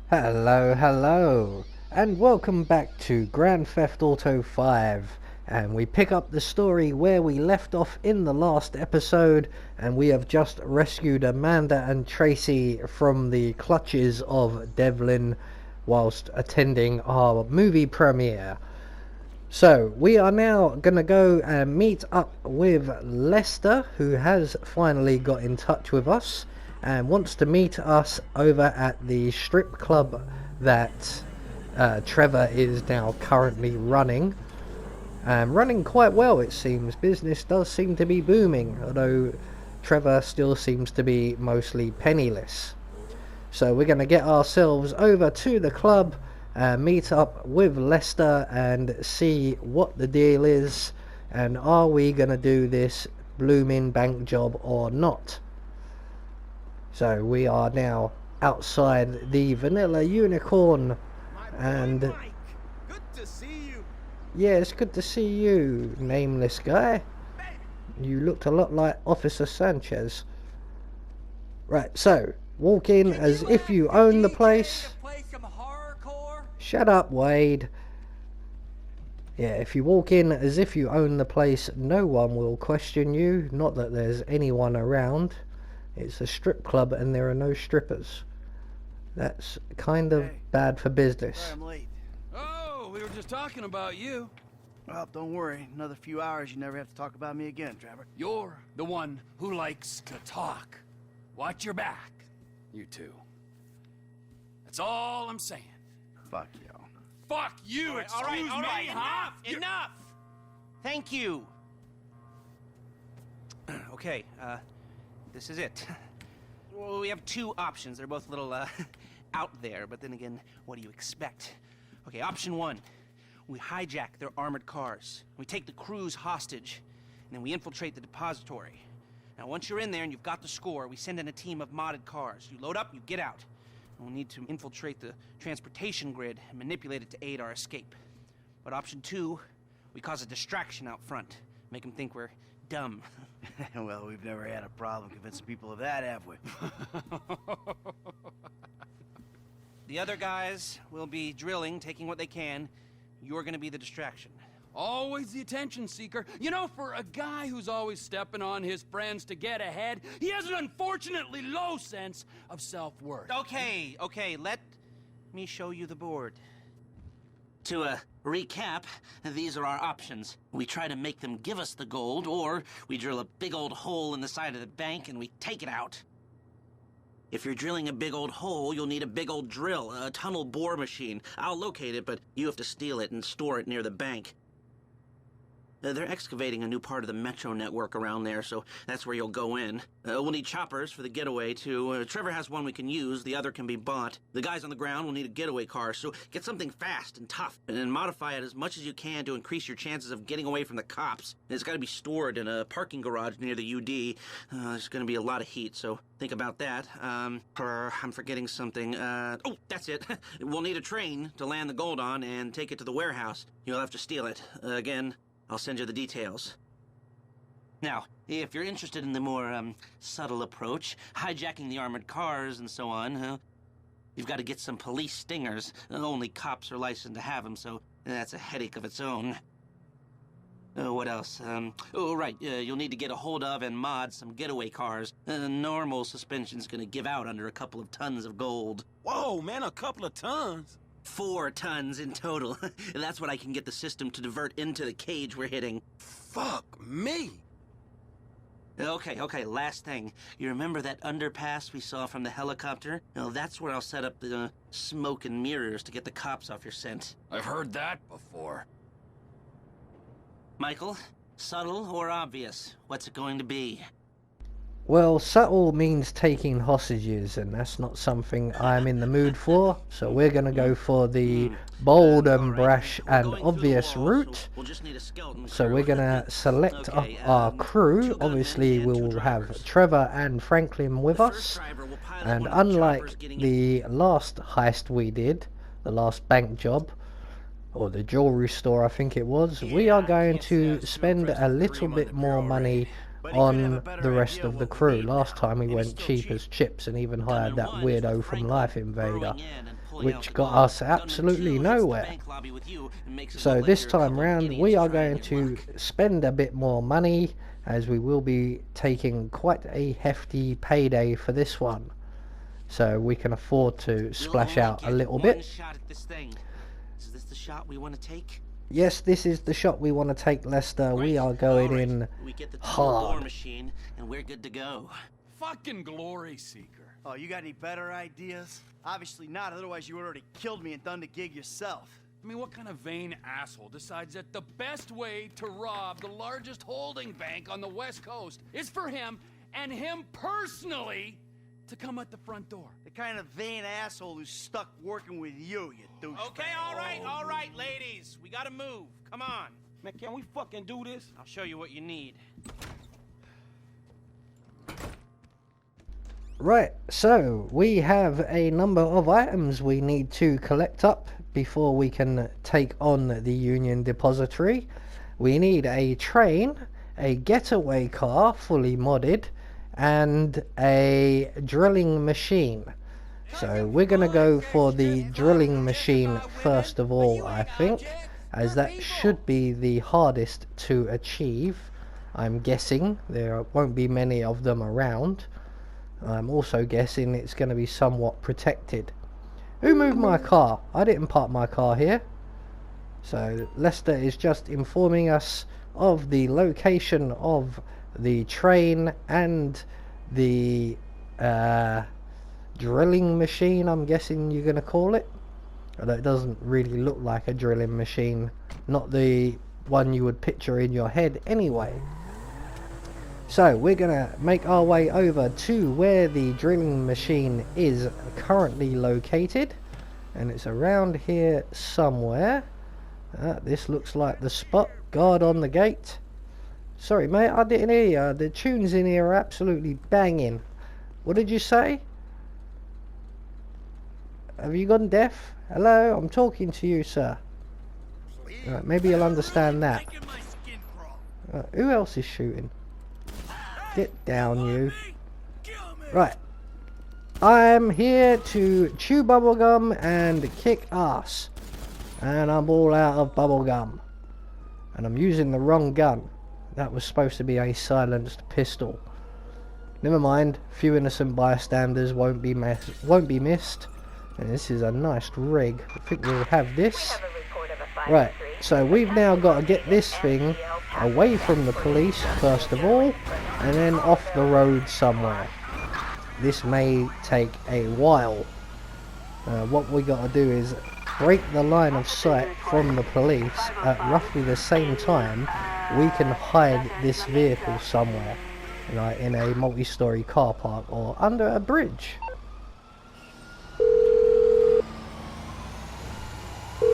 Hello, and welcome back to Grand Theft Auto 5. And we pick up the story where we left off in the last episode, and we have just rescued Amanda and Tracy from the clutches of Devlin whilst attending our movie premiere. So, we are now going to go and meet up with Lester, who has finally got in touch with us and wants to meet us over at the strip club that Trevor is now currently running. Running quite well, it seems. Business does seem to be booming, although Trevor still seems to be mostly penniless. So we're going to get ourselves over to the club, meet up with Lester and see what the deal is, and are we going to do this blooming bank job or not. So we are now outside the Vanilla Unicorn, and good to see you. Yeah, it's good to see you, nameless guy. You looked a lot like Officer Sanchez. Right, so walk in as if you own the place. Shut up, Wade. Yeah, if you walk in as if you own the place, no one will question you. Not that there's anyone around. It's a strip club and there are no strippers. That's kind of bad for business. Sorry I'm late. Oh, we were just talking about you. Well, don't worry. Another few hours, you never have to talk about me again, Trevor. You're the one who likes to talk. Watch your back, you two. That's all I'm saying. Fuck y'all. Fuck you, all right, excuse me, huh? Enough! Thank you. Okay, this is it. Well, we have two options. They're both a little, out there, but then again, what do you expect? Okay, option one. We hijack their armored cars. We take the crews hostage, and then we infiltrate the depository. Now, once you're in there and you've got the score, we send in a team of modded cars. You load up, you get out. And we need to infiltrate the transportation grid and manipulate it to aid our escape. But option two, we cause a distraction out front. Make them think we're dumb. Well, we've never had a problem convincing people of that, have we? The other guys will be drilling, taking what they can. You're gonna be the distraction. Always the attention seeker. You know, for a guy who's always stepping on his friends to get ahead, he has an unfortunately low sense of self-worth. Okay, let me show you the board. To recap, these are our options. We try to make them give us the gold, or we drill a big old hole in the side of the bank and we take it out. If you're drilling a big old hole, you'll need a big old drill, a tunnel bore machine. I'll locate it, but you have to steal it and store it near the bank. They're excavating a new part of the metro network around there, so that's where you'll go in. We'll need choppers for the getaway, too. Trevor has one we can use, the other can be bought. The guys on the ground will need a getaway car, so get something fast and tough, and modify it as much as you can to increase your chances of getting away from the cops. It's got to be stored in a parking garage near the UD. There's going to be a lot of heat, so think about that. I'm forgetting something. Oh, that's it. We'll need a train to land the gold on and take it to the warehouse. You'll have to steal it. Again, I'll send you the details. Now, if you're interested in the more, subtle approach, hijacking the armored cars and so on, you've got to get some police stingers. Only cops are licensed to have them, so that's a headache of its own. What else? You'll need to get a hold of and mod some getaway cars. Normal suspension's gonna give out under a couple of tons of gold. Whoa, man, a couple of tons? 4 tons in total. That's what I can get the system to divert into the cage we're hitting. Fuck me. Okay, last thing. You remember that underpass we saw from the helicopter? Well, that's where I'll set up the smoke and mirrors to get the cops off your scent. I've heard that before. Michael, subtle or obvious? What's it going to be? Well, subtle means taking hostages, and that's not something I'm in the mood for, so we're going to go for the bold and brash and obvious route. So we're going to select up our crew. Obviously, we'll have Trevor and Franklin with us, and unlike the last heist we did, the last bank job, or the jewelry store I think it was, we are going to spend a little bit more money on the rest of the crew. Last time we went cheap as chips and even hired that weirdo from Life Invader. which got us absolutely nowhere. So this time round we are going to spend a bit more money, as we will be taking quite a hefty payday for this one, so we can afford to splash out a little bit. Is this the shot we want to take? Yes, this is the shot we want to take, Lester. We are going in We get the hard. war machine and we're good to go. Fucking glory seeker. Oh, you got any better ideas? Obviously not, otherwise you would already killed me and done the gig yourself. I mean, what kind of vain asshole decides that the best way to rob the largest holding bank on the West Coast is for him, and him personally, to come at the front door? The kind of vain asshole who's stuck working with you douchebag. Okay, all right, ladies. We gotta move. Come on. Man, can we fucking do this? I'll show you what you need. Right, so we have a number of items we need to collect up before we can take on the Union Depository. We need a train, a getaway car fully modded, and a drilling machine. So we're going to go for the drilling machine first of all, I think, as that should be the hardest to achieve. I'm guessing there won't be many of them around. I'm also guessing it's going to be somewhat protected. Who moved my car? I didn't park my car here. So Lester is just informing us of the location of the train and the drilling machine, I'm guessing you're going to call it. Although it doesn't really look like a drilling machine. Not the one you would picture in your head anyway. So we're going to make our way over to where the drilling machine is currently located, and it's around here somewhere. This looks like the spot. Guard on the gate. Sorry mate, I didn't hear you. The tunes in here are absolutely banging. What did you say? Have you gone deaf? Hello, I'm talking to you, sir. Maybe you'll understand that. Who else is shooting? Get down, you. Right. I'm here to chew bubblegum and kick ass. And I'm all out of bubblegum. And I'm using the wrong gun. That was supposed to be a silenced pistol. Never mind. Few innocent bystanders won't be missed. And this is a nice rig. I think we'll have this. Right. So we've now got to get this thing away from the police first of all, and then off the road somewhere. This may take a while. What we got to do is break the line of sight from the police at roughly the same time we can hide this vehicle somewhere, like in a multi-story car park or under a bridge.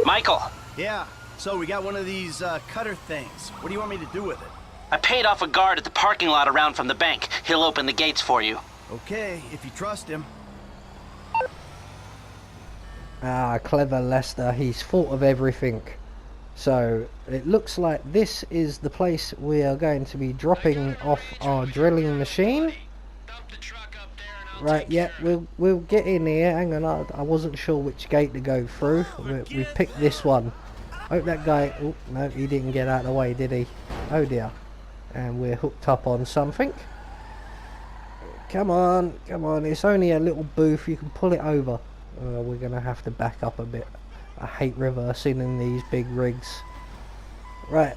Michael, Yeah, so we got one of these cutter things. What do you want me to do with it? I paid off a guard at the parking lot around from the bank. He'll open the gates for you. Okay, if you trust him. Ah, clever Lester. He's thought of everything. So it looks like this is the place we are going to be dropping off our drilling machine. Right, yeah, we'll get in here. Hang on, I wasn't sure which gate to go through. We picked this one. Hope that guy... Oh, no, he didn't get out of the way, did he? Oh dear. And we're hooked up on something. Come on, come on. It's only a little booth. You can pull it over. We're going to have to back up a bit. I hate reversing in these big rigs. Right,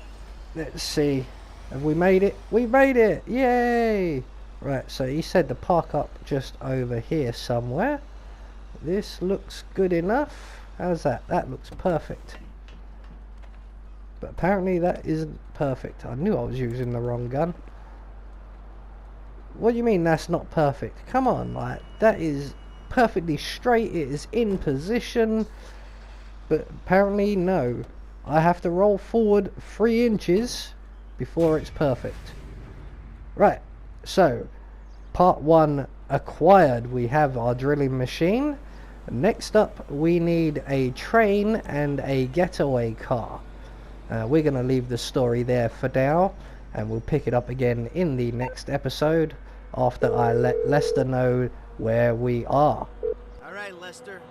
let's see. Have we made it? We made it! Yay! Right, so he said to park up just over here somewhere. This looks good enough. How's that? That looks perfect. But apparently that isn't perfect. I knew I was using the wrong gun. What do you mean that's not perfect? Come on, like, that is perfectly straight. It is in position. But apparently no. I have to roll forward 3 inches before it's perfect. Right, so part 1 acquired. We have our drilling machine. Next up we need a train and a getaway car. We're going to leave the story there for now, and we'll pick it up again in the next episode after I let Lester know where we are. All right, Lester.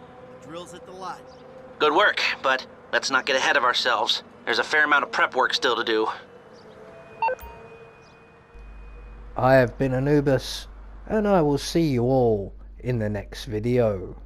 The drills at the lot. Good work, but let's not get ahead of ourselves. There's a fair amount of prep work still to do. I have been Anubis, and I will see you all in the next video.